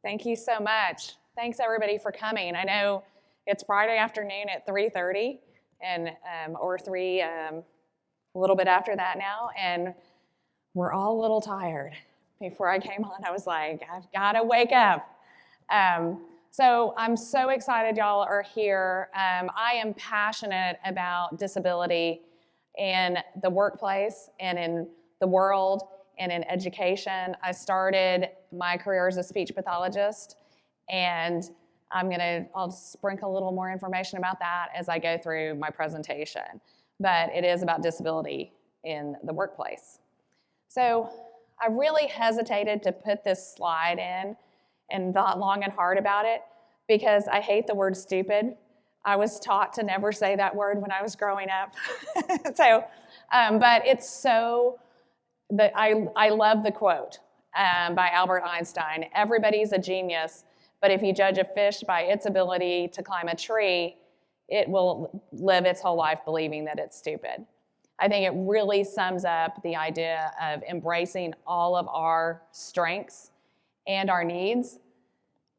Thank you so much. Thanks everybody for coming. I know it's Friday afternoon at 3:30 and or 3 a little bit after that now, and we're all a little tired. Before I came on, I was like, I've got to wake up. So I'm so excited y'all are here. I am passionate about disability in the workplace and in the world and in education. I started my career as a speech pathologist, and I'll sprinkle a little more information about that as I go through my presentation. But it is about disability in the workplace. So I really hesitated to put this slide in and thought long and hard about it because I hate the word stupid. I was taught to never say that word when I was growing up. But it's so, I love the quote by Albert Einstein. Everybody's a genius, but if you judge a fish by its ability to climb a tree, it will live its whole life believing that it's stupid. I think it really sums up the idea of embracing all of our strengths and our needs.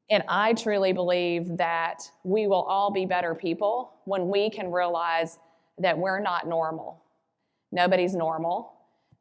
And I truly believe that we will all be better people when we can realize that we're not normal. Nobody's normal.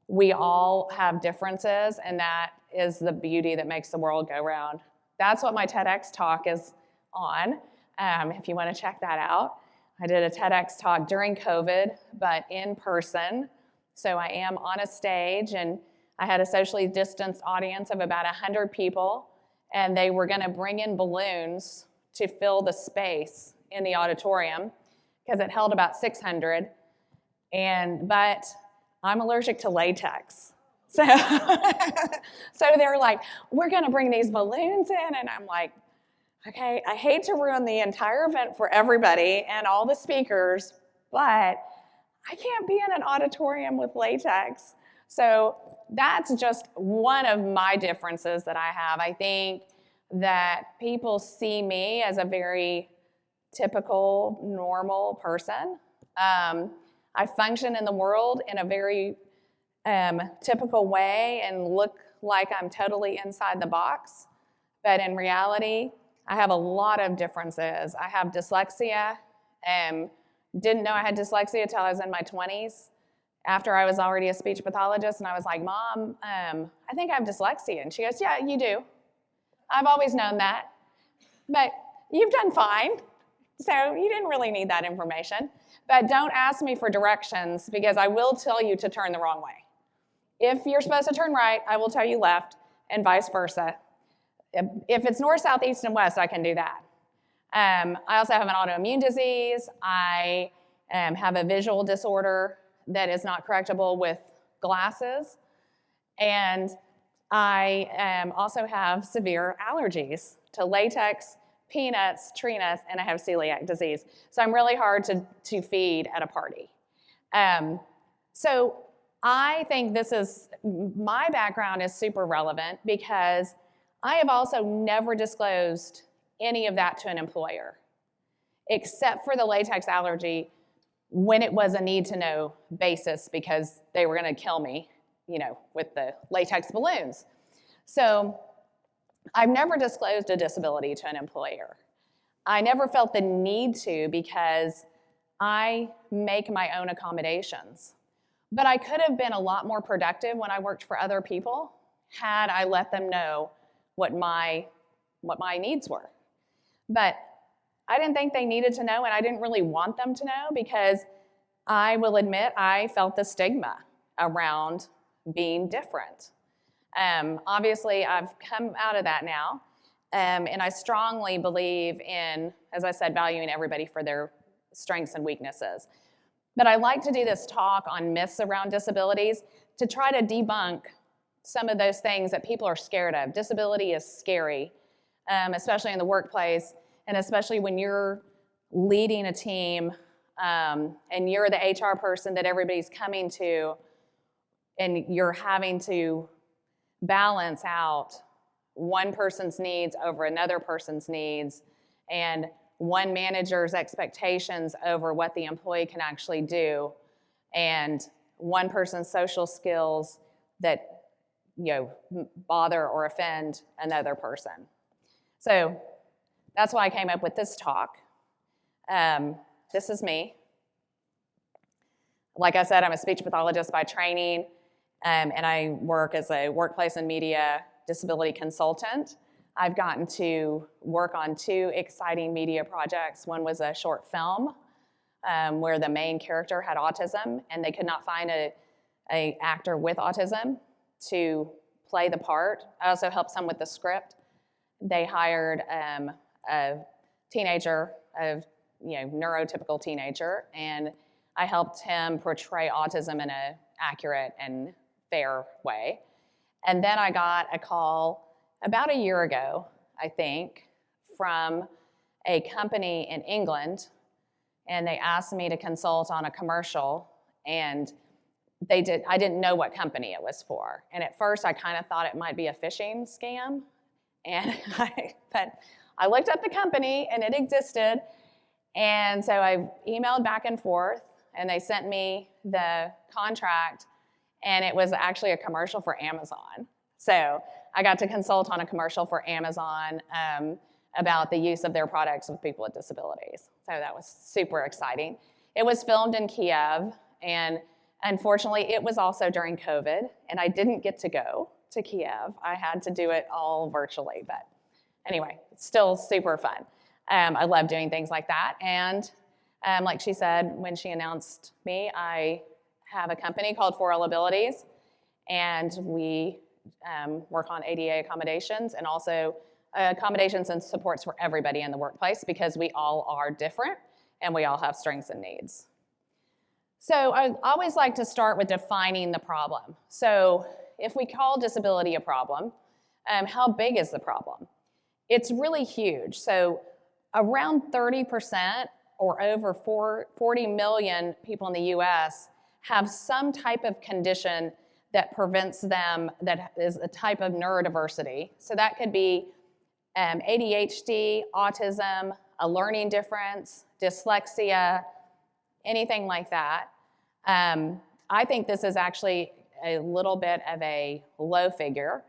We all have differences, and that is the beauty that makes the world go round. That's what my TEDx talk is on, if you want to check that out. I did a TEDx talk during COVID, but in person. So I am on a stage, and I had a socially distanced audience of about 100 people, and they were going to bring in balloons to fill the space in the auditorium because it held about 600. But I'm allergic to latex. So they're like, we're going to bring these balloons in, and I'm like, okay, I hate to ruin the entire event for everybody and all the speakers, but I can't be in an auditorium with latex. So that's just one of my differences that I have. I think that people see me as a very typical, normal person. I function in the world in a very typical way and look like I'm totally inside the box. But in reality, I have a lot of differences. I have dyslexia. Didn't know I had dyslexia until I was in my 20s, after I was already a speech pathologist, and I was like, Mom, I think I have dyslexia. And she goes, yeah, you do. I've always known that. But you've done fine, so you didn't really need that information. But don't ask me for directions, because I will tell you to turn the wrong way. If you're supposed to turn right, I will tell you left, and vice versa. If it's north, south, east, and west, I can do that. I also have an autoimmune disease. I have a visual disorder that is not correctable with glasses. And I also have severe allergies to latex, peanuts, tree nuts, and I have celiac disease. So I'm really hard to feed at a party. So I think my background is super relevant because I have also never disclosed any of that to an employer, except for the latex allergy when it was a need-to-know basis because they were going to kill me, with the latex balloons. So I've never disclosed a disability to an employer. I never felt the need to because I make my own accommodations. But I could have been a lot more productive when I worked for other people had I let them know what my needs were. But I didn't think they needed to know, and I didn't really want them to know because I will admit I felt the stigma around being different. Obviously, I've come out of that now, and I strongly believe in, as I said, valuing everybody for their strengths and weaknesses. But I like to do this talk on myths around disabilities to try to debunk some of those things that people are scared of. Disability is scary, especially in the workplace, and especially when you're leading a team and you're the HR person that everybody's coming to, and you're having to balance out one person's needs over another person's needs, and one manager's expectations over what the employee can actually do, and one person's social skills that bother or offend another person. So that's why I came up with this talk. This is me. Like I said, I'm a speech pathologist by training, and I work as a workplace and media disability consultant. I've gotten to work on 2 exciting media projects. One was a short film where the main character had autism, and they could not find an actor with autism to play the part. I also helped some with the script. They hired a teenager, neurotypical teenager, and I helped him portray autism in an accurate and fair way. And then I got a call about a year ago, I think, from a company in England, and they asked me to consult on a commercial, and I didn't know what company it was for. And at first I kind of thought it might be a phishing scam, but I looked up the company and it existed, and so I emailed back and forth, and they sent me the contract, and it was actually a commercial for Amazon. So I got to consult on a commercial for Amazon about the use of their products with people with disabilities. So that was super exciting. It was filmed in Kiev, and unfortunately it was also during COVID, and I didn't get to go to Kiev. I had to do it all virtually, but anyway, it's still super fun. I love doing things like that, and like she said, when she announced me, I have a company called 4L Abilities, and we work on ADA accommodations and also accommodations and supports for everybody in the workplace, because we all are different and we all have strengths and needs. So I always like to start with defining the problem. So if we call disability a problem, how big is the problem? It's really huge. So around 30% or over 40 million people in the US have some type of condition that prevents them, that is a type of neurodiversity. So that could be ADHD, autism, a learning difference, dyslexia, anything like that. I think this is actually a little bit of a low figure,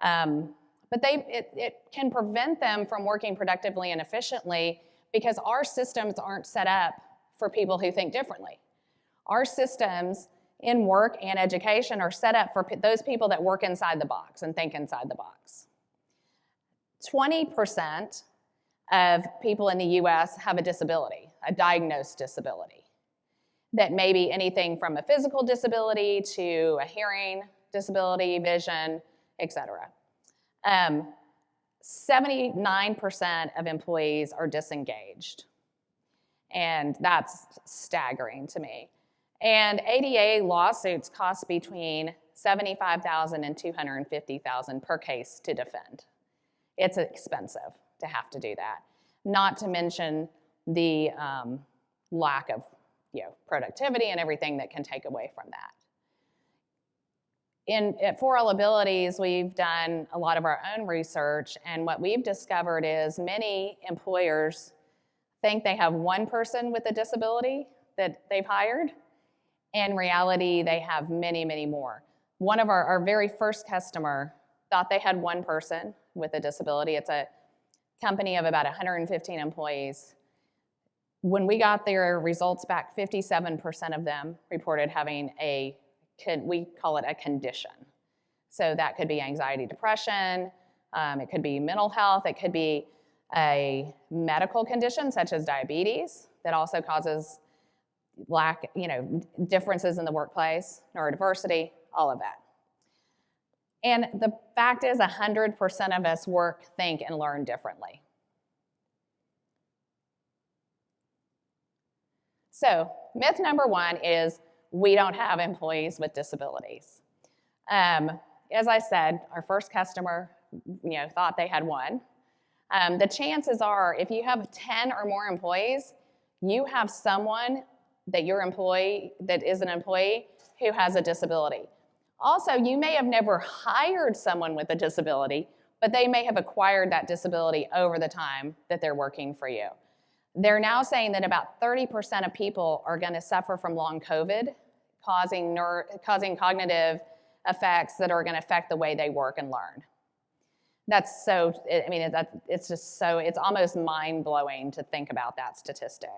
but it can prevent them from working productively and efficiently, because our systems aren't set up for people who think differently. Our systems in work and education are set up for those people that work inside the box and think inside the box. 20% of people in the US have a disability, a diagnosed disability, that may be anything from a physical disability to a hearing disability, vision, etc. 79% of employees are disengaged, and that's staggering to me. And ADA lawsuits cost between $75,000 and $250,000 per case to defend. It's expensive to have to do that, not to mention the lack of productivity and everything that can take away from that. At 4L Abilities, we've done a lot of our own research, and what we've discovered is many employers think they have one person with a disability that they've hired. In reality, they have many, many more. One of our very first customer thought they had one person with a disability. It's a company of about 115 employees. When we got their results back, 57% of them reported having we call it a condition. So that could be anxiety, depression, it could be mental health, it could be a medical condition such as diabetes that also causes differences in the workplace, neurodiversity, all of that. And the fact is 100% of us work, think, and learn differently. So myth number 1 is we don't have employees with disabilities. As I said, our first customer thought they had one. The chances are, if you have 10 or more employees, you have someone that is an employee who has a disability. Also, you may have never hired someone with a disability, but they may have acquired that disability over the time that they're working for you. They're now saying that about 30% of people are going to suffer from long COVID, causing cognitive effects that are going to affect the way they work and learn. That's so, I mean, it's just so, it's almost mind-blowing to think about that statistic.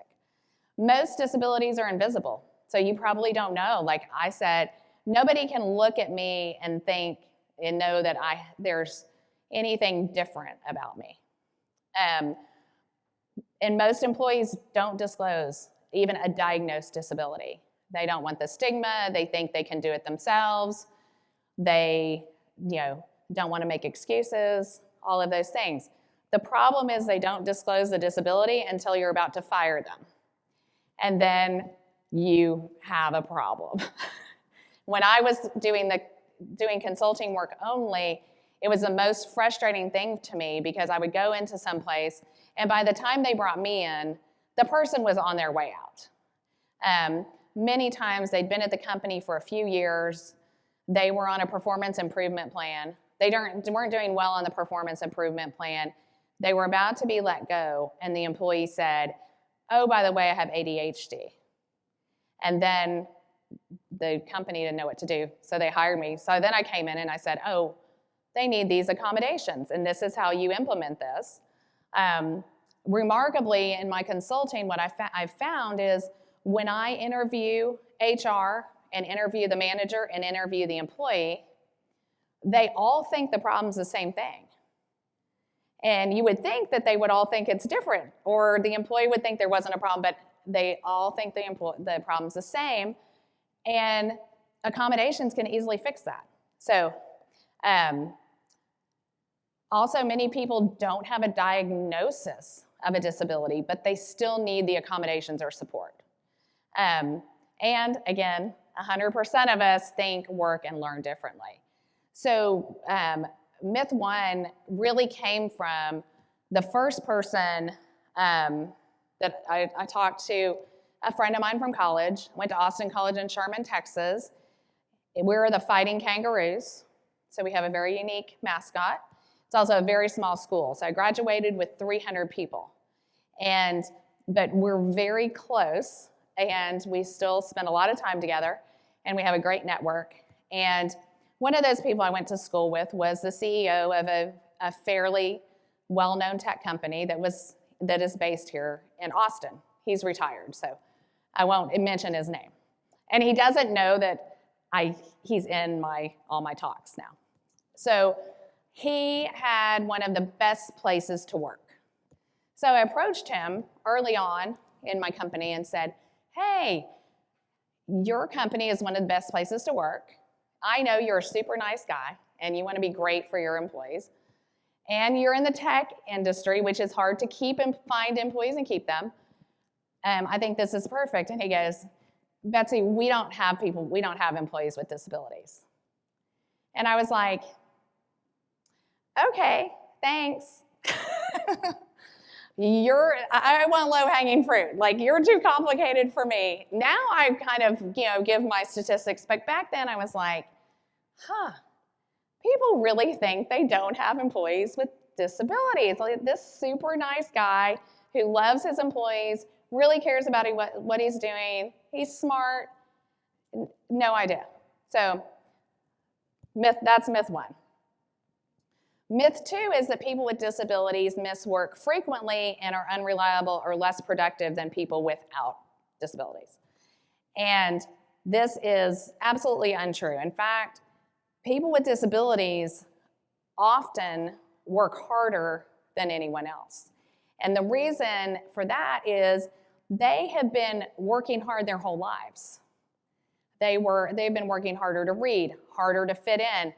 Most disabilities are invisible. So you probably don't know. Like I said, nobody can look at me and think and know that there's anything different about me. And most employees don't disclose even a diagnosed disability. They don't want the stigma. They think they can do it themselves. They, don't want to make excuses, all of those things. The problem is they don't disclose the disability until you're about to fire them. And then you have a problem. When I was doing consulting work only, it was the most frustrating thing to me because I would go into some place, and by the time they brought me in, the person was on their way out. Many times they'd been at the company for a few years. They were on a performance improvement plan. They weren't doing well on the performance improvement plan. They were about to be let go, and the employee said, "Oh, by the way, I have ADHD." And then the company didn't know what to do, so they hired me. So then I came in and I said, "Oh, they need these accommodations, and this is how you implement this." Remarkably, in my consulting, what I've found is when I interview HR and interview the manager and interview the employee, they all think the problem's the same thing. And you would think that they would all think it's different, or the employee would think there wasn't a problem, but they all think the problem's the same, and accommodations can easily fix that. So, also many people don't have a diagnosis of a disability, but they still need the accommodations or support. And again, 100% of us think, work, and learn differently. So myth one really came from the first person that I talked to, a friend of mine from college, went to Austin College in Sherman, Texas. We were the Fighting Kangaroos, so we have a very unique mascot. It's also a very small school, so I graduated with 300 people. But we're very close, and we still spend a lot of time together, and we have a great network. And one of those people I went to school with was the CEO of a fairly well-known tech company that is based here in Austin. He's retired, so I won't mention his name. And he doesn't know that he's in all my talks now. So he had one of the best places to work. So I approached him early on in my company and said, "Hey, your company is one of the best places to work. I know you're a super nice guy and you want to be great for your employees. And you're in the tech industry, which is hard to keep and find employees and keep them. I think this is perfect." And he goes, "Betsy, we don't have employees with disabilities." And I was like, "Okay, thanks." I want low-hanging fruit. Like, you're too complicated for me. Now I kind of, give my statistics, but back then I was like, people really think they don't have employees with disabilities. Like, this super nice guy who loves his employees, really cares about what he's doing, he's smart, no idea. So that's myth one. Myth two is that people with disabilities miss work frequently and are unreliable or less productive than people without disabilities. And this is absolutely untrue. In fact, people with disabilities often work harder than anyone else. And the reason for that is they have been working hard their whole lives. They've been working harder to read, harder to fit in.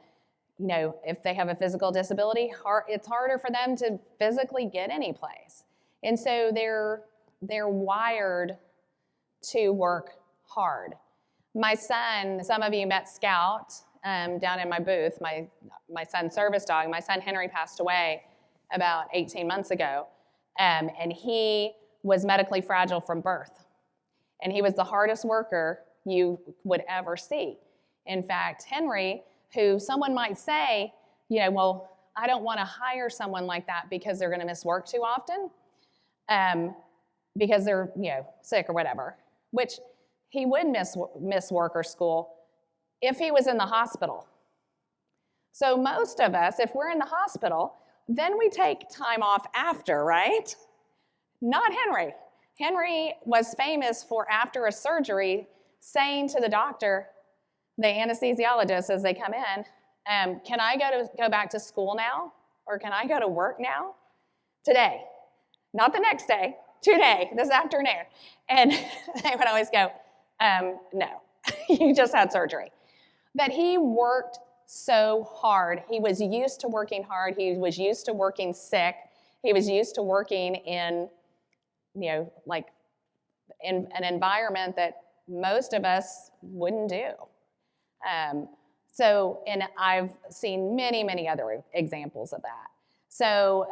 If they have a physical disability, it's harder for them to physically get any place. And so they're wired to work hard. My son, some of you met Scout down in my booth, my son's service dog. My son Henry passed away about 18 months ago, and he was medically fragile from birth. And he was the hardest worker you would ever see. In fact, Henry, who someone might say, well, I don't want to hire someone like that because they're going to miss work too often, because they're sick or whatever, which he would miss work or school if he was in the hospital. So most of us, if we're in the hospital, then we take time off after, right? Not Henry. Henry was famous for, after a surgery, saying to the doctor, the anesthesiologist as they come in, can I go back to school now? Or can I go to work now? Today. Not the next day, today, this afternoon. And they would always go, no, you just had surgery. But he worked so hard. He was used to working hard. He was used to working sick. He was used to working in, like in an environment that most of us wouldn't do. And I've seen many, many other examples of that. So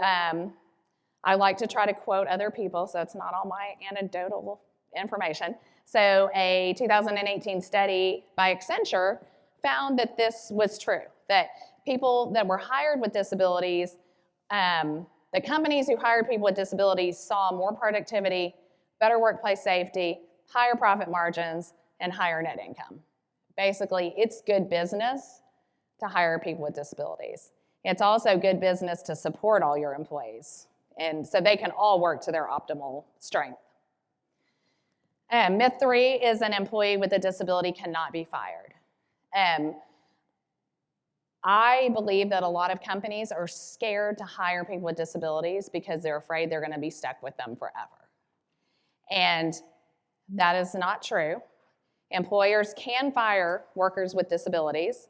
I like to try to quote other people, so it's not all my anecdotal information. So a 2018 study by Accenture found that this was true, that people that were hired with disabilities, the companies who hired people with disabilities saw more productivity, better workplace safety, higher profit margins, and higher net income. Basically, it's good business to hire people with disabilities. It's also good business to support all your employees, and so they can all work to their optimal strength. Myth 3 is an employee with a disability cannot be fired. I believe that a lot of companies are scared to hire people with disabilities because they're afraid they're going to be stuck with them forever. And that is not true. Employers can fire workers with disabilities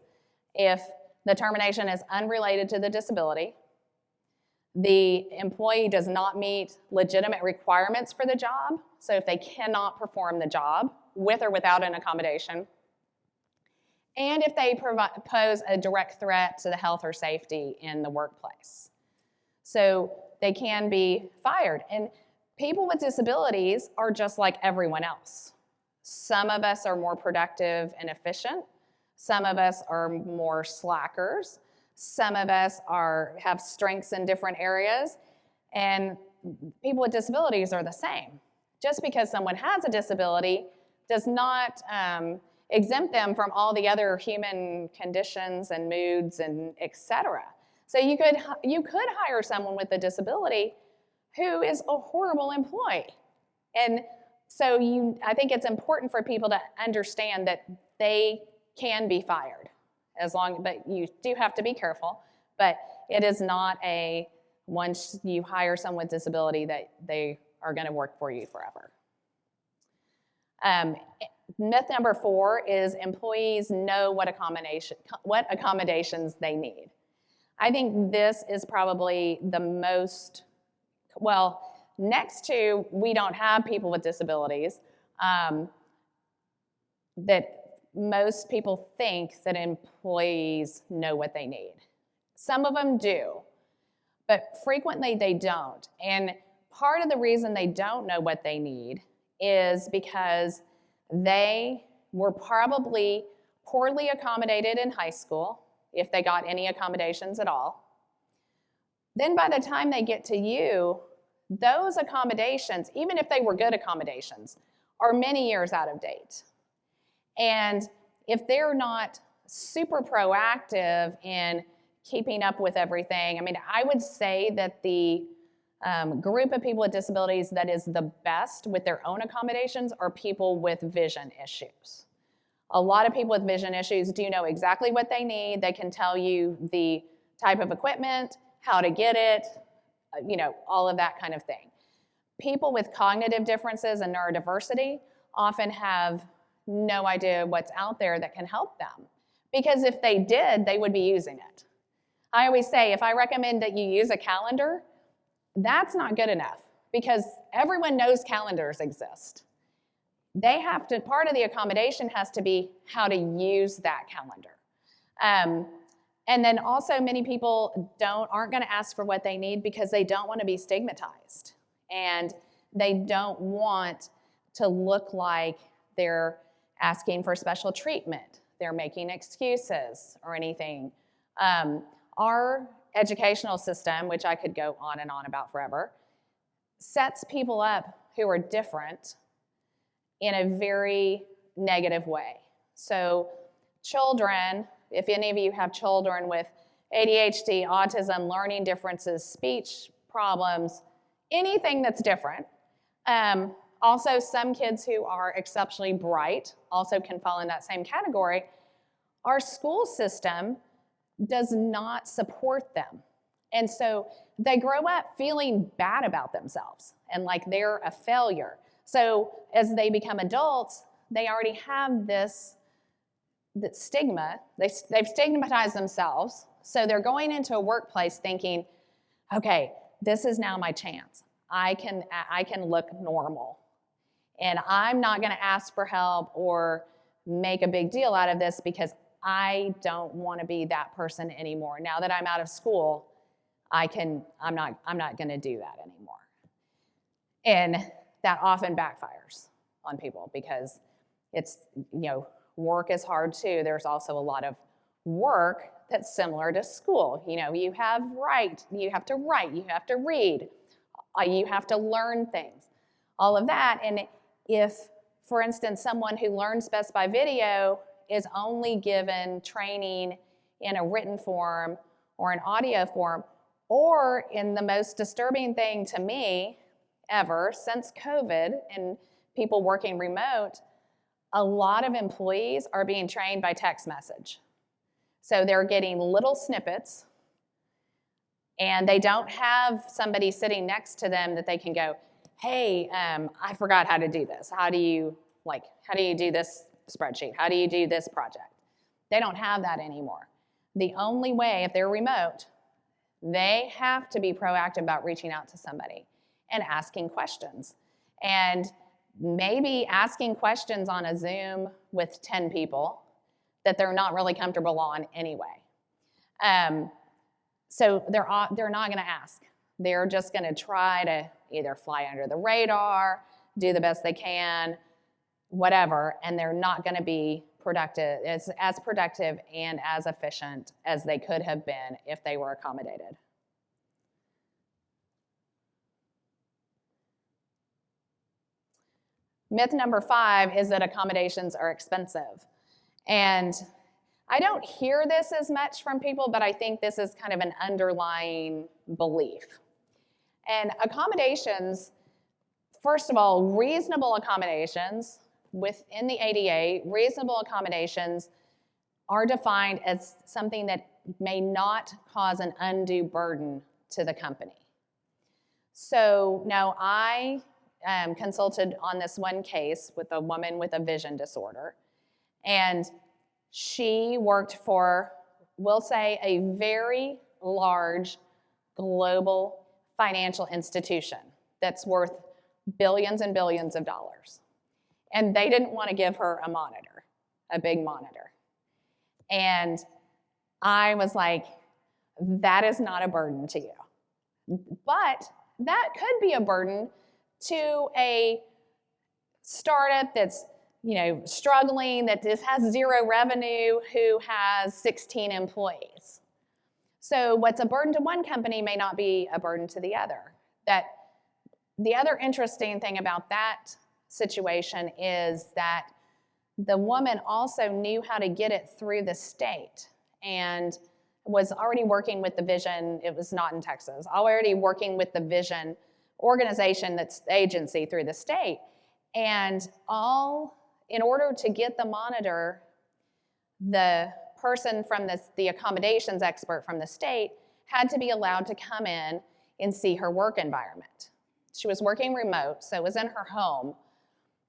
if the termination is unrelated to the disability, the employee does not meet legitimate requirements for the job, so if they cannot perform the job with or without an accommodation, and if they pose a direct threat to the health or safety in the workplace. So they can be fired. And people with disabilities are just like everyone else. Some of us are more productive and efficient. Some of us are more slackers. Some of us have strengths in different areas. And people with disabilities are the same. Just because someone has a disability does not exempt them from all the other human conditions and moods and et cetera. So you could hire someone with a disability who is a horrible employee. And so I think it's important for people to understand that they can be fired, but you do have to be careful. But it is not once you hire someone with disability that they are going to work for you forever. Myth number 4 is employees know what accommodations they need. I think this is probably the most, next to we don't have people with disabilities, that most people think that employees know what they need. Some of them do, but frequently they don't. And part of the reason they don't know what they need is because they were probably poorly accommodated in high school, if they got any accommodations at all. Then by the time they get to you, those accommodations, even if they were good accommodations, are many years out of date. And if they're not super proactive in keeping up with everything, I would say that the group of people with disabilities that is the best with their own accommodations are people with vision issues. A lot of people with vision issues do know exactly what they need. They can tell you the type of equipment, how to get it, all of that kind of thing. People with cognitive differences and neurodiversity often have no idea what's out there that can help them. Because if they did, they would be using it. I always say, if I recommend that you use a calendar, that's not good enough because everyone knows calendars exist. Part of the accommodation has to be how to use that calendar. And then also many people aren't going to ask for what they need because they don't want to be stigmatized. And they don't want to look like they're asking for special treatment. They're making excuses or anything. Our educational system, which I could go on and on about forever, sets people up who are different in a very negative way. So children, if any of you have children with ADHD, autism, learning differences, speech problems, anything that's different. Also, some kids who are exceptionally bright also can fall in that same category. Our school system does not support them. And so they grow up feeling bad about themselves and like they're a failure. So as they become adults, they already have this stigma. They've stigmatized themselves. So they're going into a workplace thinking, okay, this is now my chance. I can look normal. And I'm not going to ask for help or make a big deal out of this because I don't want to be that person anymore. Now that I'm out of school, I'm not going to do that anymore. And that often backfires on people because it's, work is hard too. There's also a lot of work that's similar to school. You have to write, you have to read, you have to learn things, all of that. And if, for instance, someone who learns best by video is only given training in a written form or an audio form, or in the most disturbing thing to me ever since COVID and people working remote, a lot of employees are being trained by text message. So they're getting little snippets and they don't have somebody sitting next to them that they can go, hey, I forgot how to do this. How do you do this spreadsheet? How do you do this project? They don't have that anymore. The only way, if they're remote, they have to be proactive about reaching out to somebody and asking questions. And maybe asking questions on a Zoom with 10 people that they're not really comfortable on anyway. So they're not going to ask. They're just going to try to either fly under the radar, do the best they can, whatever, and they're not going to be productive, as productive and as efficient as they could have been if they were accommodated. Myth number 5 is that accommodations are expensive. And I don't hear this as much from people, but I think this is kind of an underlying belief. And accommodations, first of all, reasonable accommodations within the ADA, reasonable accommodations are defined as something that may not cause an undue burden to the company. So now I consulted on this one case with a woman with a vision disorder, and she worked for, we'll say, a very large global financial institution that's worth billions and billions of dollars. And they didn't want to give her a monitor, a big monitor. And I was like, that is not a burden to you. But that could be a burden to a startup that's struggling, that just has zero revenue, who has 16 employees. So what's a burden to one company may not be a burden to the other. That the other interesting thing about that situation is that the woman also knew how to get it through the state and was already working with the vision. It was not in Texas, already working with the vision organization, that's the agency through the state. And in order to get the monitor, the person from the accommodations expert from the state had to be allowed to come in and see her work environment. She was working remote, so it was in her home,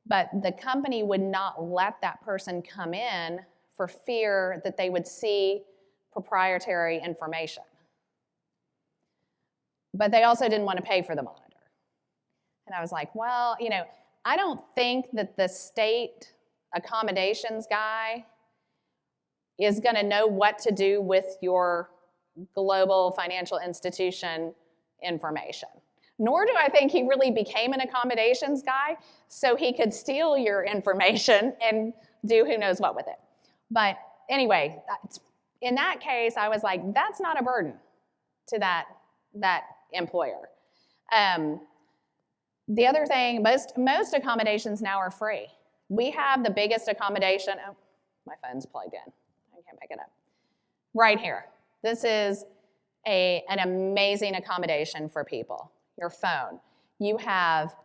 but the company would not let that person come in for fear that they would see proprietary information. But they also didn't want to pay for the monitor. And I was like, well, I don't think that the state accommodations guy is going to know what to do with your global financial institution information. Nor do I think he really became an accommodations guy so he could steal your information and do who knows what with it. But anyway, in that case, I was like, that's not a burden to that employer. The other thing, most accommodations now are free. We have the biggest accommodation. Oh, my phone's plugged in. I can't pick it up. Right here. This is an amazing accommodation for people. Your phone. You have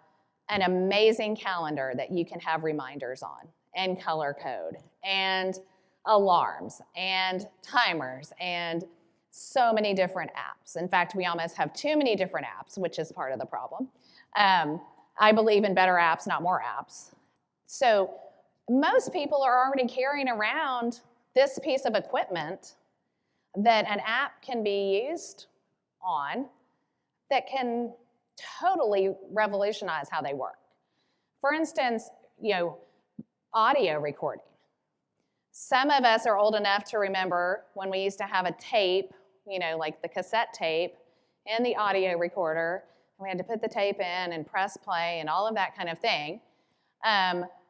an amazing calendar that you can have reminders on, and color code, and alarms, and timers, and so many different apps. In fact, we almost have too many different apps, which is part of the problem. I believe in better apps, not more apps. So most people are already carrying around this piece of equipment that an app can be used on that can totally revolutionize how they work. For instance, audio recording. Some of us are old enough to remember when we used to have a tape, like the cassette tape and the audio recorder, and we had to put the tape in and press play and all of that kind of thing.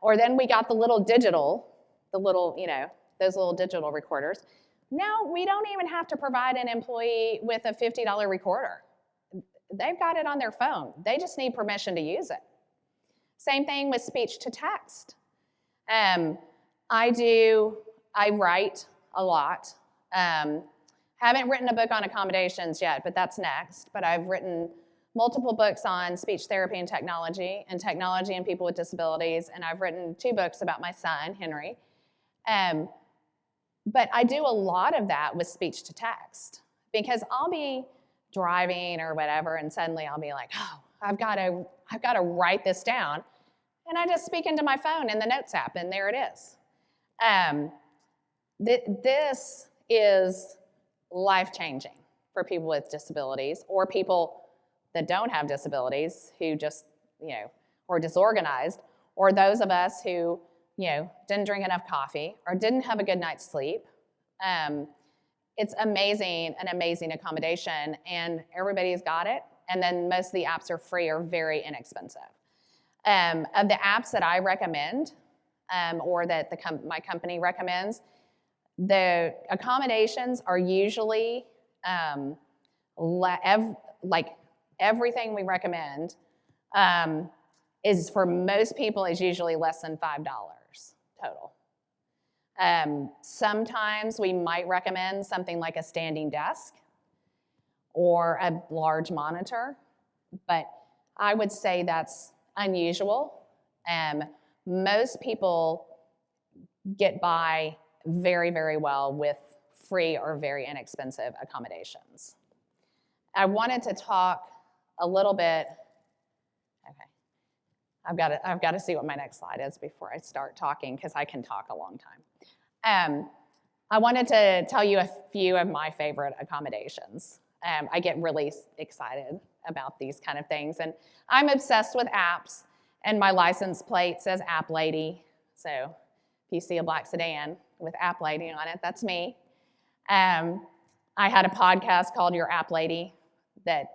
Or then we got the little digital, those little digital recorders. Now we don't even have to provide an employee with a $50 recorder. They've got it on their phone. They just need permission to use it. Same thing with speech to text. I write a lot. Haven't written a book on accommodations yet, but that's next. But I've written multiple books on speech therapy and technology and people with disabilities, and I've written 2 books about my son, Henry. But I do a lot of that with speech to text because I'll be driving or whatever, and suddenly I'll be like, oh, I've got to write this down, and I just speak into my phone in the Notes app, and there it is. This is life-changing for people with disabilities or people that don't have disabilities who just, or disorganized, or those of us who, didn't drink enough coffee or didn't have a good night's sleep. It's an amazing accommodation, and everybody's got it. And then most of the apps are free or very inexpensive. Of the apps that I recommend, or that my company recommends, the accommodations are usually everything we recommend is for most people is usually less than $5 total. Sometimes we might recommend something like a standing desk or a large monitor, but I would say that's unusual. Most people get by very, very well with free or very inexpensive accommodations. I wanted to talk a little bit. Okay, I've got to see what my next slide is before I start talking because I can talk a long time. I wanted to tell you a few of my favorite accommodations. I get really excited about these kind of things, and I'm obsessed with apps, and my license plate says App Lady, so if you see a black sedan with App Lady on it, that's me. I had a podcast called Your App Lady that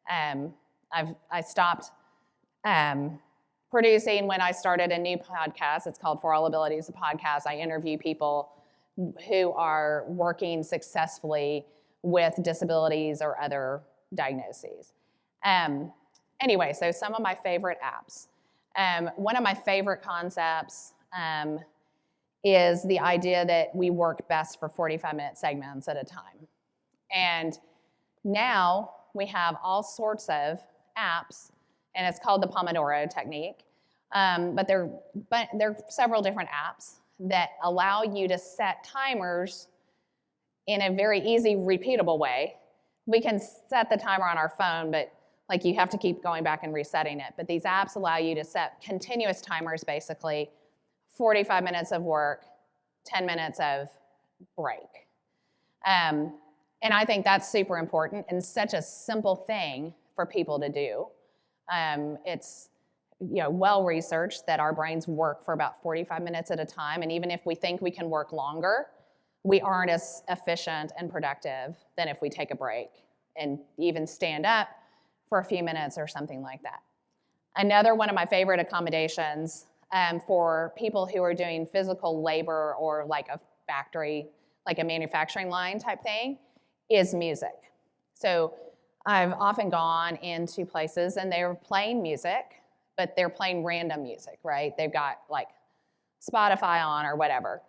I stopped producing when I started a new podcast. It's called For All Abilities, a podcast. I interview people who are working successfully with disabilities or other diagnoses. Anyway, so some of my favorite apps. One of my favorite concepts is the idea that we work best for 45-minute segments at a time. And now we have all sorts of apps, and it's called the Pomodoro technique. But there are several different apps that allow you to set timers in a very easy, repeatable way. We can set the timer on our phone, but you have to keep going back and resetting it. But these apps allow you to set continuous timers, basically, 45 minutes of work, 10 minutes of break. And I think that's super important and such a simple thing for people to do. It's well researched that our brains work for about 45 minutes at a time, and even if we think we can work longer, we aren't as efficient and productive than if we take a break and even stand up for a few minutes or something like that. Another one of my favorite accommodations for people who are doing physical labor or like a factory, like a manufacturing line type thing, is music. So I've often gone into places and they're playing music, but they're playing random music, right? They've got like Spotify on or whatever.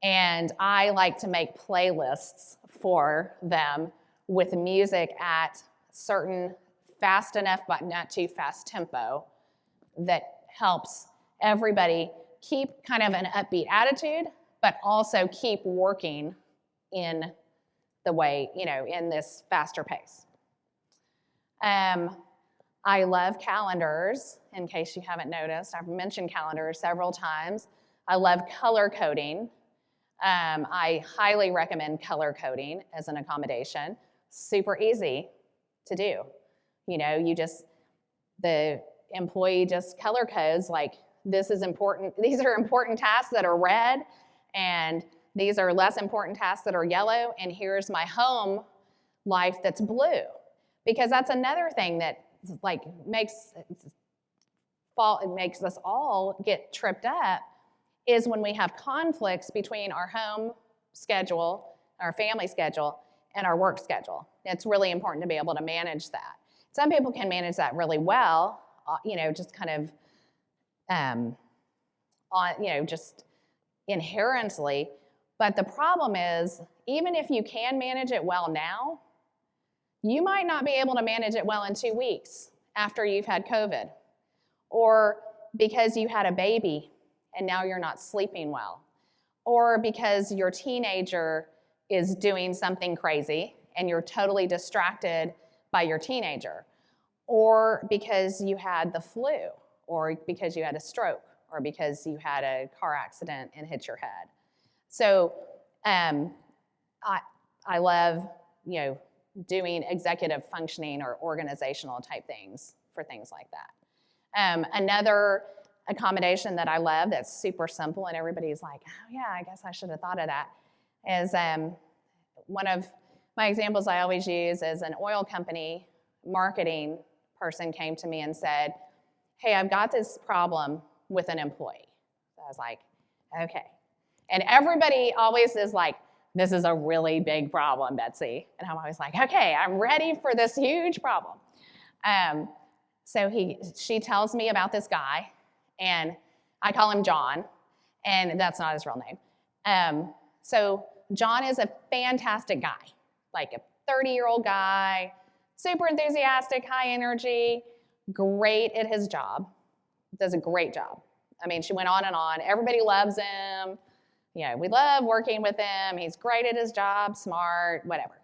And I like to make playlists for them with music at certain fast enough but not too fast tempo that helps everybody keep kind of an upbeat attitude, but also keep working in the way, in this faster pace. I love calendars, in case you haven't noticed. I've mentioned calendars several times. I love color coding. I highly recommend color coding as an accommodation. Super easy to do. The employee just color codes like, this is important. These are important tasks that are red, and these are less important tasks that are yellow, and here's my home life that's blue. Because that's another thing that makes us all get tripped up, is when we have conflicts between our home schedule, our family schedule, and our work schedule. It's really important to be able to manage that. Some people can manage that really well, just kind of just inherently. But the problem is, even if you can manage it well now, you might not be able to manage it well in 2 weeks after you've had COVID, or because you had a baby and now you're not sleeping well, or because your teenager is doing something crazy and you're totally distracted by your teenager, or because you had the flu, or because you had a stroke, or because you had a car accident and hit your head. So I love, doing executive functioning or organizational type things for things like that. Another accommodation that I love that's super simple and everybody's like, oh yeah, I guess I should have thought of that, is one of my examples I always use is an oil company marketing person came to me and said, hey, I've got this problem with an employee. So I was like, okay. And everybody always is like, this is a really big problem, Betsy. And I'm always like, okay, I'm ready for this huge problem. So she tells me about this guy, and I call him John, and that's not his real name. So John is a fantastic guy, like a 30-year-old guy, super enthusiastic, high energy, great at his job, does a great job. I mean, she went on and on. Everybody loves him. We love working with him. He's great at his job, smart, whatever.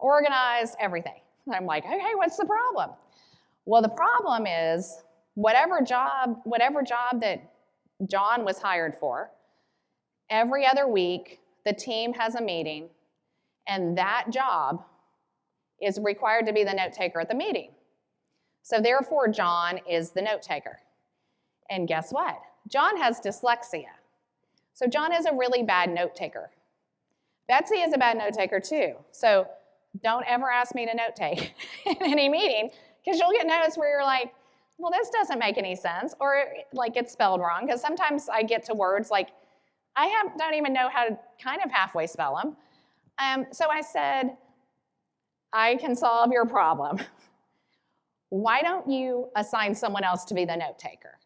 Organized, everything. And I'm like, okay, what's the problem? Well, the problem is whatever job that John was hired for, every other week, the team has a meeting, and that job is required to be the note taker at the meeting. So therefore, John is the note taker. And guess what? John has dyslexia. So John is a really bad note taker. Betsy is a bad note taker too. So don't ever ask me to note take in any meeting, because you'll get notes where you're like, well, this doesn't make any sense, or like it's spelled wrong, because sometimes I get to words like don't even know how to kind of halfway spell them. So I said, I can solve your problem. Why don't you assign someone else to be the note taker?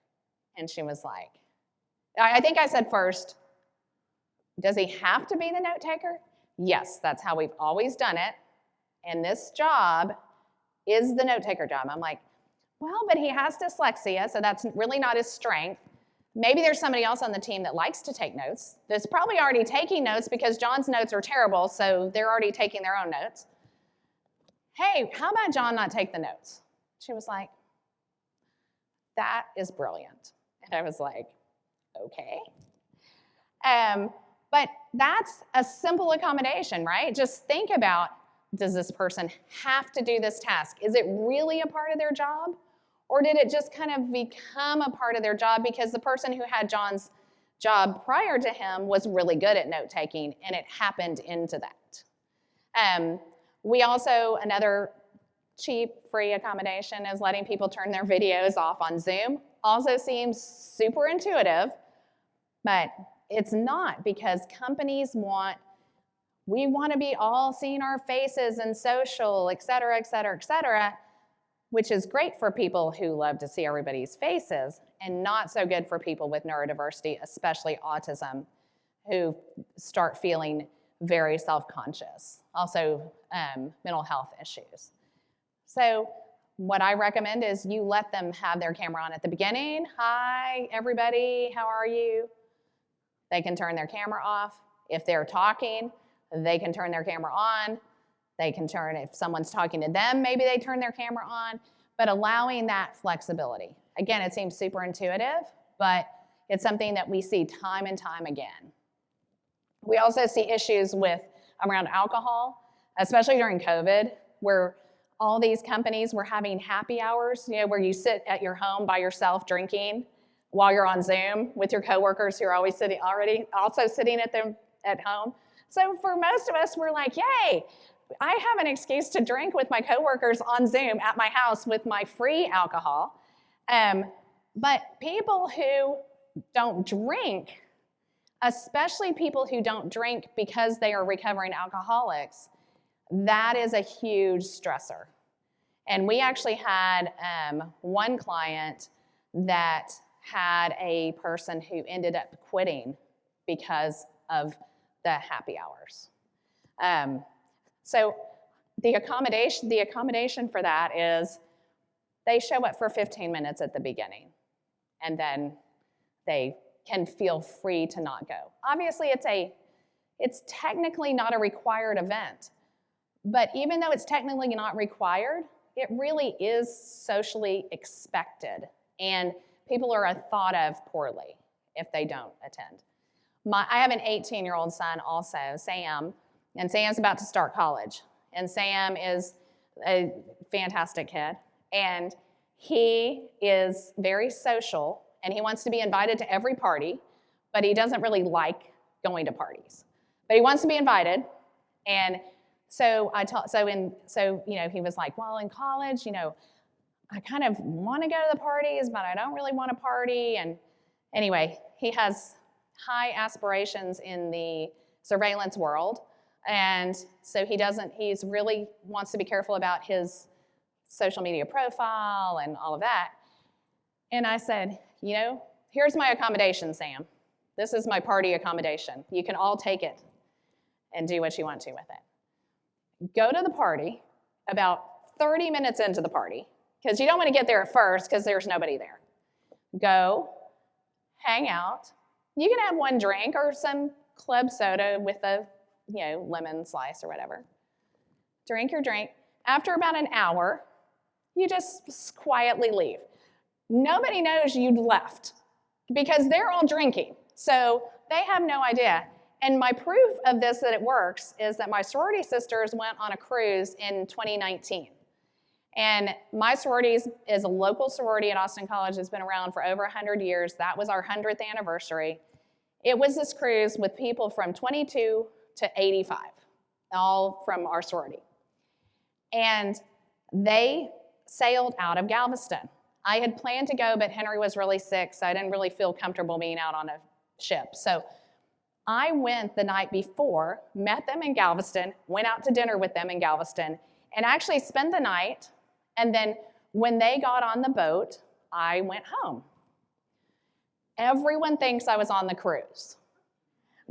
And she was like, I think I said first, does he have to be the note taker? Yes, that's how we've always done it. And this job is the note taker job. I'm like, well, but he has dyslexia, so that's really not his strength. Maybe there's somebody else on the team that likes to take notes. That's probably already taking notes because John's notes are terrible, so they're already taking their own notes. Hey, how about John not take the notes? She was like, that is brilliant. And I was like, okay. But that's a simple accommodation, right? Just think about, does this person have to do this task? Is it really a part of their job? Or did it just kind of become a part of their job because the person who had John's job prior to him was really good at note-taking, and it happened into that? We also, another cheap, free accommodation is letting people turn their videos off on Zoom. Also seems super intuitive, but it's not, because companies we want to be all seeing our faces and social, et cetera, et cetera, et cetera, which is great for people who love to see everybody's faces and not so good for people with neurodiversity, especially autism, who start feeling very self-conscious. Also, mental health issues. So what I recommend is you let them have their camera on at the beginning. Hi, everybody, how are you? They can turn their camera off. If they're talking, they can turn their camera on. They can turn, if someone's talking to them, maybe they turn their camera on, but allowing that flexibility. Again, it seems super intuitive, but it's something that we see time and time again. We also see issues around alcohol, especially during COVID, where all these companies were having happy hours, where you sit at your home by yourself drinking while you're on Zoom with your coworkers who are always also sitting at home. So for most of us, we're like, yay, I have an excuse to drink with my coworkers on Zoom at my house with my free alcohol. But people who don't drink, especially people who don't drink because they are recovering alcoholics, that is a huge stressor. And we actually had one client that had a person who ended up quitting because of the happy hours. So the accommodation for that is they show up for 15 minutes at the beginning, and then they can feel free to not go. Obviously, it's technically not a required event, but even though it's technically not required, it really is socially expected, and people are thought of poorly if they don't attend. I have an 18-year-old son also, Sam, and Sam's about to start college. And Sam is a fantastic kid, and he is very social, and he wants to be invited to every party, but he doesn't really like going to parties. But he wants to be invited, and so he was like, well, in college, I kind of want to go to the parties, but I don't really want to party. And anyway, he has high aspirations in the surveillance world. And so he really wants to be careful about his social media profile and all of that. And I said, here's my accommodation, Sam. This is my party accommodation. You can all take it and do what you want to with it. Go to the party about 30 minutes into the party, because you don't want to get there at first because there's nobody there. Go, hang out. You can have one drink or some club soda with a lemon slice or whatever. Drink your drink. After about an hour, you just quietly leave. Nobody knows you left because they're all drinking. So they have no idea. And my proof of this that it works is that my sorority sisters went on a cruise in 2019. And my sorority is a local sorority at Austin College. It's been around for over 100 years. That was our 100th anniversary. It was this cruise with people from 22 to 85, all from our sorority. And they sailed out of Galveston. I had planned to go, but Henry was really sick, so I didn't really feel comfortable being out on a ship. So I went the night before, met them in Galveston, went out to dinner with them in Galveston, and actually spent the night. And then when they got on the boat, I went home. Everyone thinks I was on the cruise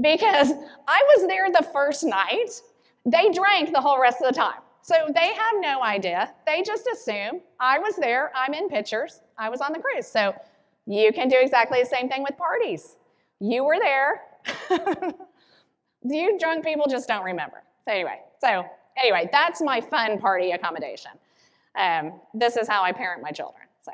because I was there the first night. They drank the whole rest of the time. So they have no idea. They just assume I was there. I'm in pictures. I was on the cruise. So you can do exactly the same thing with parties. You were there. You drunk people just don't remember. So anyway, that's my fun party accommodation. This is how I parent my children. So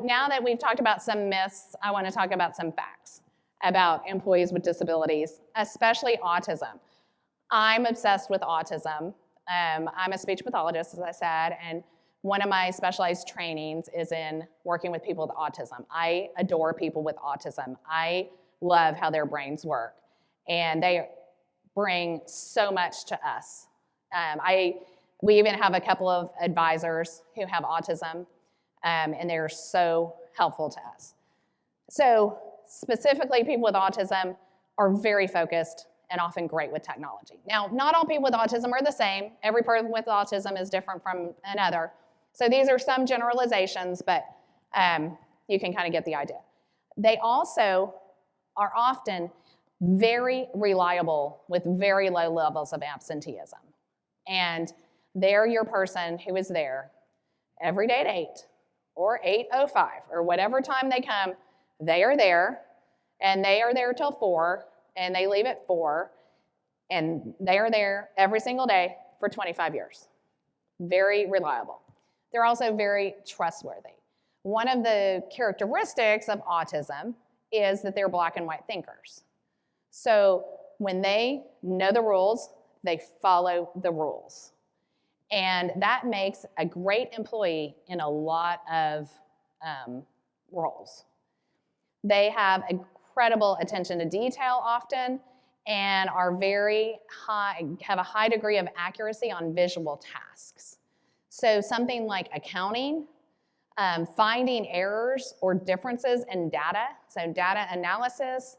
now that we've talked about some myths, I want to talk about some facts about employees with disabilities, especially autism. I'm obsessed with autism. I'm a speech pathologist, as I said, and one of my specialized trainings is in working with people with autism. I adore people with autism. I love how their brains work, and they bring so much to us. We even have a couple of advisors who have autism, and they're so helpful to us. So specifically, people with autism are very focused and often great with technology. Now, not all people with autism are the same. Every person with autism is different from another. So these are some generalizations, but you can kind of get the idea. They also are often very reliable with very low levels of absenteeism. And they're your person who is there every day at 8 or 8:05 or whatever time they come. They are there, and they are there till 4, and they leave at 4, and they are there every single day for 25 years. Very reliable. They're also very trustworthy. One of the characteristics of autism is that they're black and white thinkers. So when they know the rules, they follow the rules. And that makes a great employee in a lot of roles. They have incredible attention to detail often and are very high, have a high degree of accuracy on visual tasks. So something like accounting, finding errors or differences in data, so data analysis,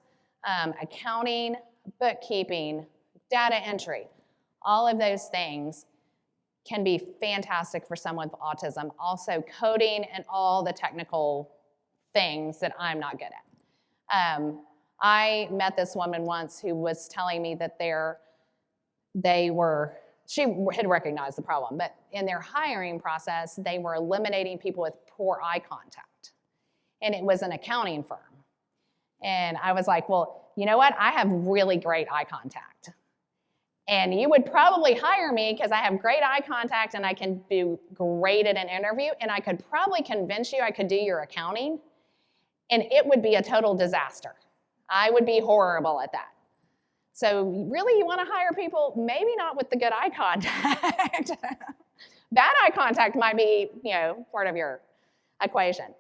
accounting, bookkeeping, data entry, all of those things can be fantastic for someone with autism. Also coding and all the technical things that I'm not good at. I met this woman once who was telling me that she had recognized the problem, but in their hiring process, they were eliminating people with poor eye contact. And it was an accounting firm. And I was like, well, you know what? I have really great eye contact. And you would probably hire me because I have great eye contact and I can do great at an interview, and I could probably convince you I could do your accounting, and it would be a total disaster. I would be horrible at that. So really you want to hire people, maybe not with the good eye contact. Bad eye contact might be, part of your equation.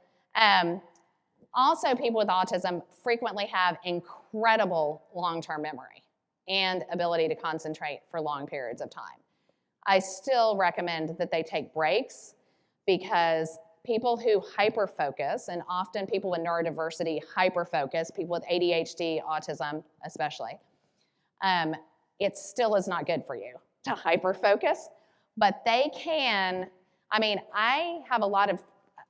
Also, people with autism frequently have incredible long-term memory and ability to concentrate for long periods of time. I still recommend that they take breaks because people who hyperfocus, and often people with neurodiversity hyperfocus, people with ADHD, autism especially, it still is not good for you to hyperfocus, but they can, I have a lot of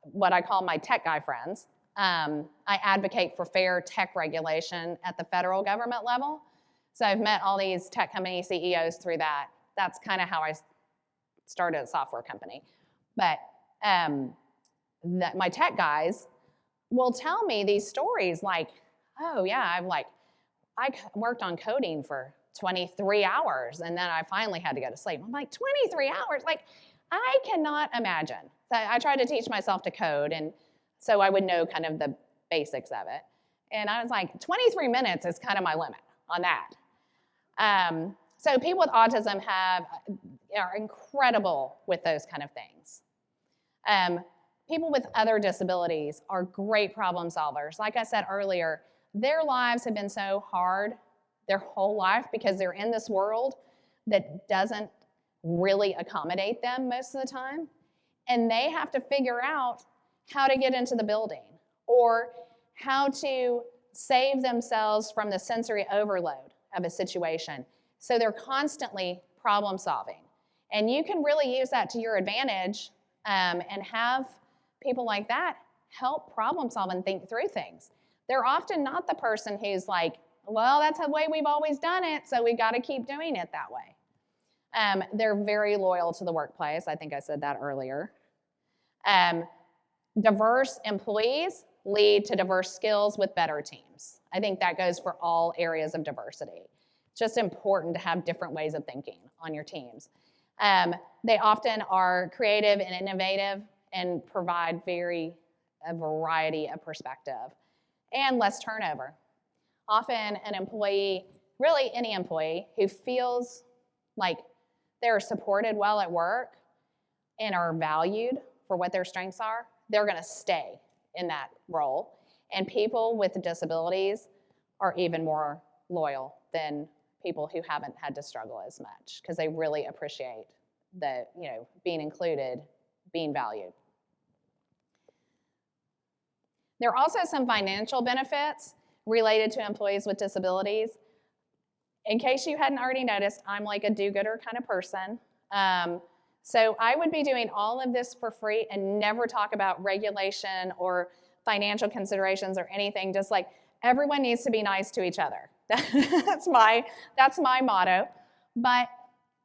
what I call my tech guy friends. I advocate for fair tech regulation at the federal government level. So I've met all these tech company CEOs through that. That's kind of how I started a software company. But my tech guys will tell me these stories like, oh yeah, I worked on coding for 23 hours and then I finally had to go to sleep. I'm like, 23 hours? Like, I cannot imagine. So I tried to teach myself to code, and so I would know kind of the basics of it. And I was like, 23 minutes is kind of my limit on that. So people with autism are incredible with those kind of things. People with other disabilities are great problem solvers. Like I said earlier, their lives have been so hard their whole life because they're in this world that doesn't really accommodate them most of the time. And they have to figure out how to get into the building or how to save themselves from the sensory overload of a situation. So they're constantly problem solving. And you can really use that to your advantage and have people like that help problem solve and think through things. They're often not the person who's like, well, that's the way we've always done it, so we got to keep doing it that way. They're very loyal to the workplace. I think I said that earlier. Diverse employees lead to diverse skills with better teams. I think that goes for all areas of diversity. It's just important to have different ways of thinking on your teams. They often are creative and innovative and provide a variety of perspective and less turnover. Often an employee, really any employee, who feels like they're supported well at work and are valued for what their strengths are, they're going to stay in that role. And people with disabilities are even more loyal than people who haven't had to struggle as much because they really appreciate being included, being valued. There are also some financial benefits related to employees with disabilities. In case you hadn't already noticed, I'm like a do-gooder kind of person. So I would be doing all of this for free and never talk about regulation or financial considerations or anything, just like everyone needs to be nice to each other. That's my motto. But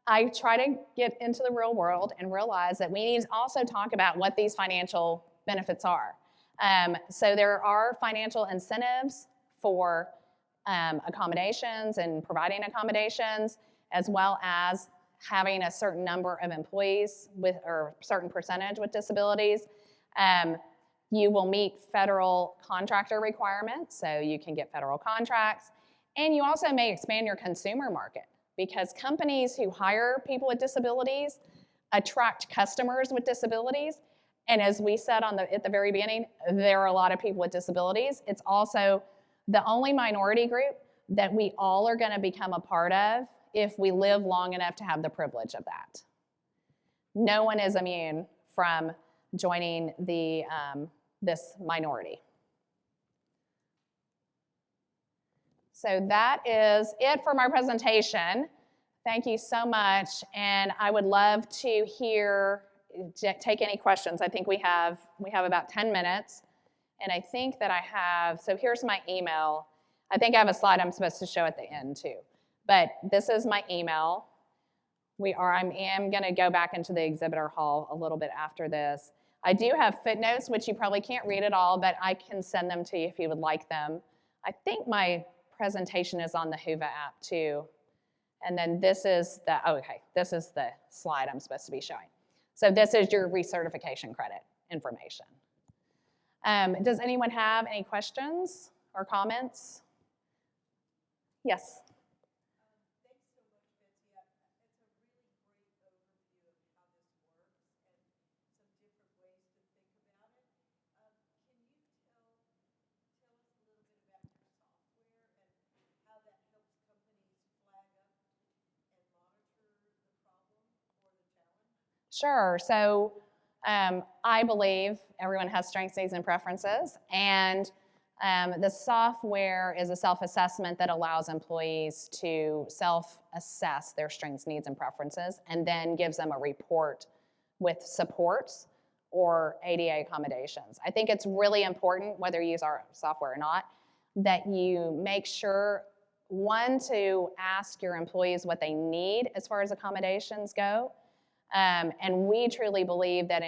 I try to get into the real world and realize that we need to also talk about what these financial benefits are. So there are financial incentives for accommodations and providing accommodations, as well as having a certain number of employees with, or a certain percentage with disabilities. You will meet federal contractor requirements, so you can get federal contracts. And you also may expand your consumer market, because companies who hire people with disabilities attract customers with disabilities. And as we said at the very beginning, there are a lot of people with disabilities. It's also the only minority group that we all are going to become a part of if we live long enough to have the privilege of that. No one is immune from joining this minority. So that is it for my presentation. Thank you so much, and I would love to take any questions. I think we have about 10 minutes, and I think that I have, so here's my email. I think I have a slide I'm supposed to show at the end too, but this is my email. I am going to go back into the exhibitor hall a little bit after this. I do have footnotes, which you probably can't read at all, but I can send them to you if you would like them. I think my presentation is on the Hoover app too. And then this is this is the slide I'm supposed to be showing. So this is your recertification credit information. Does anyone have any questions or comments? Yes. Sure. So I believe everyone has strengths, needs, and preferences. And the software is a self-assessment that allows employees to self-assess their strengths, needs, and preferences, and then gives them a report with supports or ADA accommodations. I think it's really important, whether you use our software or not, that you make sure, one, to ask your employees what they need as far as accommodations go. And we truly believe that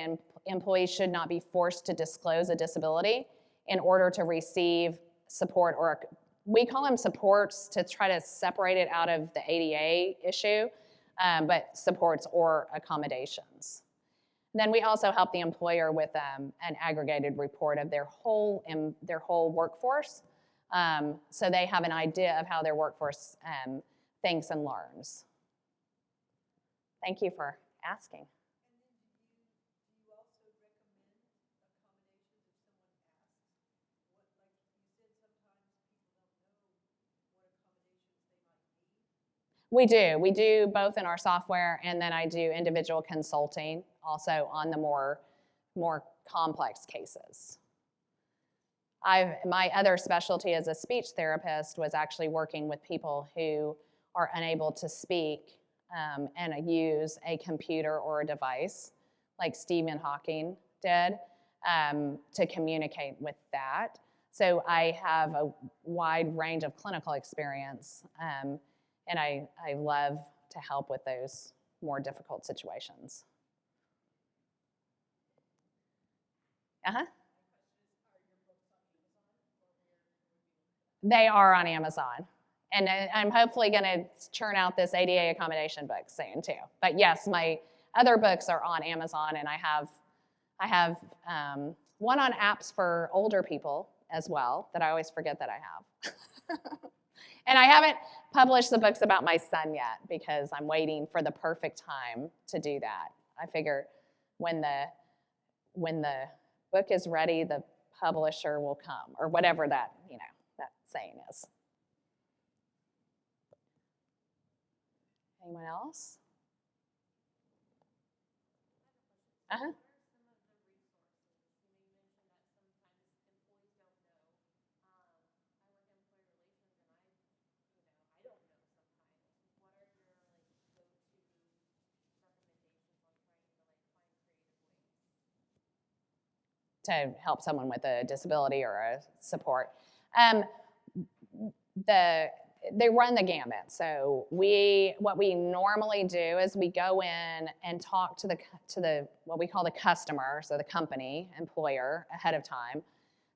employees should not be forced to disclose a disability in order to receive support, or we call them supports to try to separate it out of the ADA issue, but supports or accommodations. Then we also help the employer with an aggregated report of their whole workforce, so they have an idea of how their workforce thinks and learns. Thank you for asking. We do both in our software, and then I do individual consulting also on the more complex cases. My other specialty as a speech therapist was actually working with people who are unable to speak and use a computer or a device like Stephen Hawking did to communicate with that. So I have a wide range of clinical experience, and I love to help with those more difficult situations. They are on Amazon. And I'm hopefully going to churn out this ADA accommodation book soon too. But yes, my other books are on Amazon, and I have one on apps for older people as well that I always forget that I have. And I haven't published the books about my son yet because I'm waiting for the perfect time to do that. I figure when the book is ready, the publisher will come, or whatever that saying is. Anyone else? to help someone with a disability or a support. They run the gamut. So what we normally do is we go in and talk to the what we call the customer, so the company, employer, ahead of time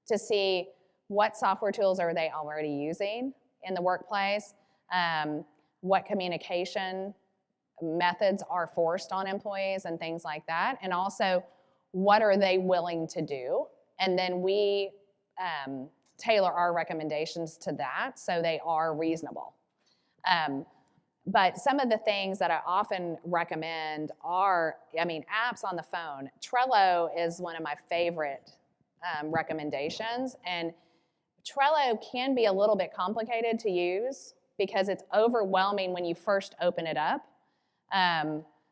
to see what software tools are they already using in the workplace, what communication methods are forced on employees and things like that, and also what are they willing to do, and then we tailor our recommendations to that so they are reasonable. But some of the things that I often recommend are, apps on the phone. Trello is one of my favorite recommendations, and Trello can be a little bit complicated to use because it's overwhelming when you first open it up.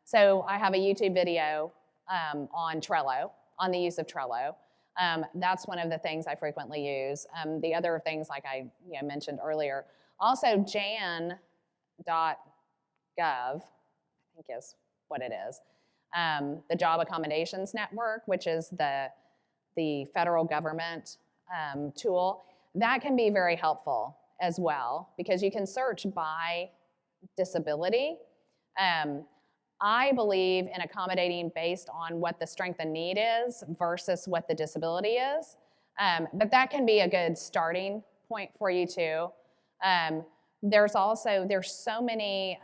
So I have a YouTube video on Trello, on the use of Trello. That's one of the things I frequently use. The other things, like I mentioned earlier, also jan.gov, I think is what it is. The Job Accommodations Network, which is the federal government tool, that can be very helpful as well because you can search by disability. I believe in accommodating based on what the strength and need is versus what the disability is. But that can be a good starting point for you too. There's so many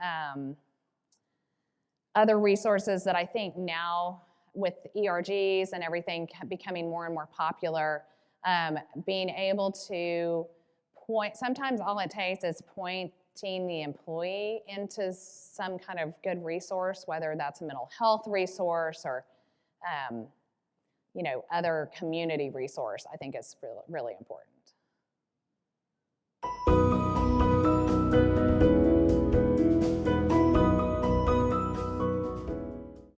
other resources that I think now with ERGs and everything becoming more and more popular, being able to point, sometimes all it takes is pointing the employee into some kind of good resource, whether that's a mental health resource or other community resource, I think is really, really important.